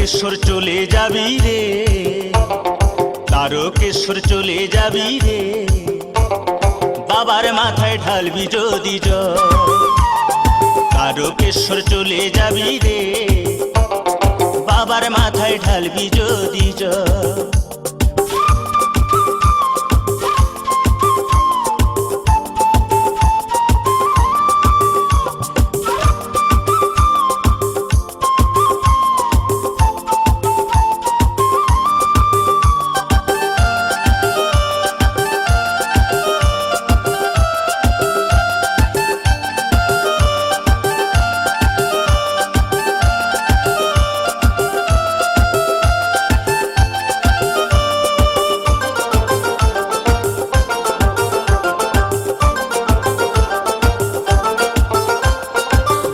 তারকেশ্বর চলে যাবি রে, তারকেশ্বর চলে যাবি রে, বাবার মাথায় ঢালবি যদি জল। তারকেশ্বর চলে যাবি রে, বাবার মাথায় ঢালবি যদি জল।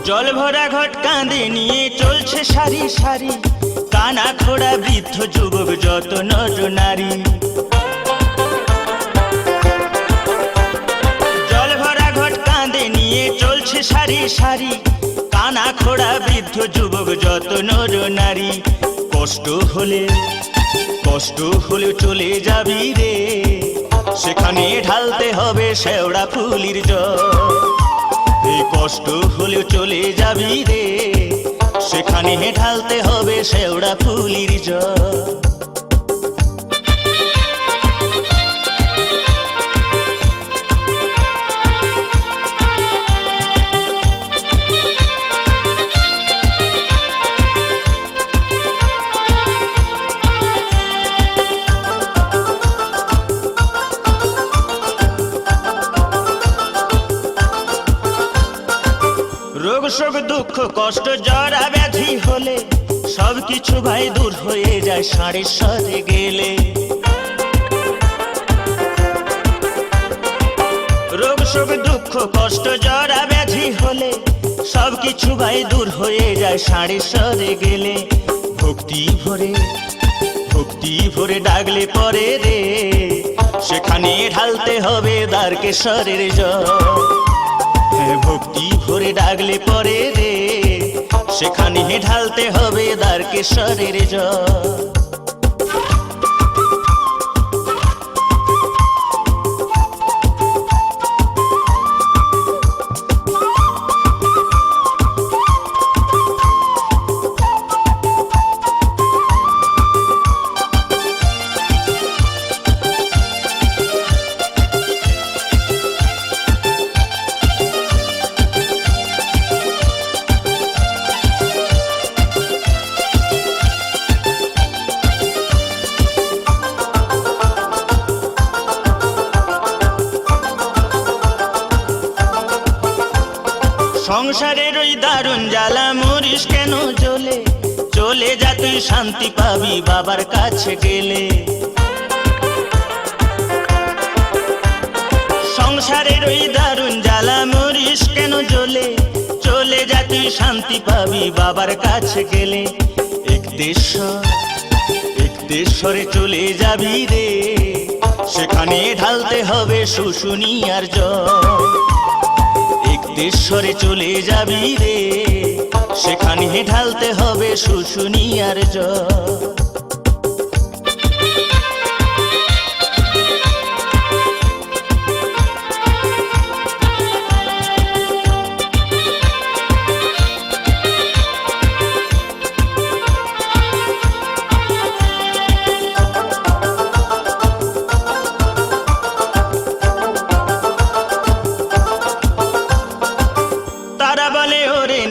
জল ভরা ঘট কাঁধে নিয়ে চলছে সারি সারি, কানা খোড়া বৃদ্ধ যুবক যত নর নারী। জল ভরা ঘট কাঁধে নিয়ে চলছে সারি সারি, কানা খোড়া বৃদ্ধ যুবক যত নর নারী। কষ্ট হলে চলে যাবি রে, সেখানে ঢালতে হবে শেওড়া ফুলির জল। কষ্ট হলেও চলে যাবি রে, সেখানে ঢালতে হবে শেওড়া ফুলির জল। রোগ শোক দুঃখ কষ্ট জরা ব্যাধি হলে সবকিছু ভাই দূর হয়ে যায় ষাঁড়েশ্বরে গেলে। রোগ শোক দুঃখ কষ্ট জরা ব্যাধি হলে সবকিছু ভাই দূর হয়ে যায় ষাঁড়েশ্বরে গেলে। ভক্তি ভরে ডাকলে পরে রে, সেখানে ঢালতে হবে তারকেশ্বরের জল। ভক্তি ভরে ডাকলে পরে রে, সেখানে ঢালতে হবে তারকেশ্বরের জল। সংসারের ওই দারুণ জ্বালা মরিস কেন জ্বলে, চলে যা তুই শান্তি পাবি বাবার কাছে গেলে। সংসারের ওই দারুণ জ্বালা মরিস কেন জ্বলে, চলে যা তুই শান্তি পাবি বাবার কাছে গেলে। একদেশ্বরে চলে যাবি রে, সেখানে ঢালতে হবে শুশুনিয়ার জল। একদেশ্বরে চলে যাবি রে, সেখানে ঢালতে হবে শুশুনিয়ার জল।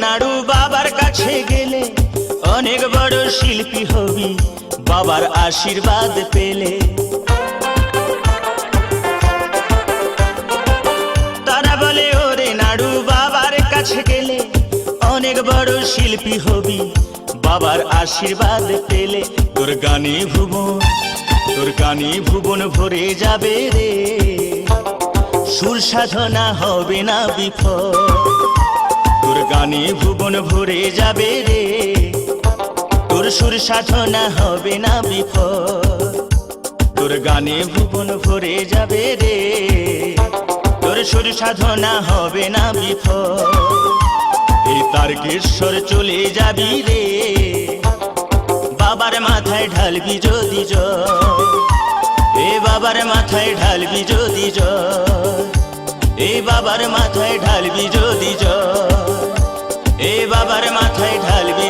নাড়ু বাবার কাছে গেলে অনেক বড় শিল্পী হবি বাবার আশীর্বাদ পেলে। তারা বলে ওরে নাড়ু বাবার কাছে গেলে অনেক বড় শিল্পী হবি বাবার আশীর্বাদ পেলে। তোর গানে ভুবন ভরে যাবে রে, সুর সাধনা হবে না বিফল। তোর গানে ভুবন ভরে যাবে রে, তোর সুর সাধনা হবে না বিফল। তোর গানে ভুবন ভরে যাবে রে, তোর সুর সাধনা হবে না বিফল। এই তারকেশ্বর চলে যাবি রে, বাবার মাথায় ঢালবি যদি জল, এ বাবার মাথায় ঢালবি যদি জল, এ বাবার মাথায় ঢালবি যদি জল, এ বাবার মাথায় ঢালবি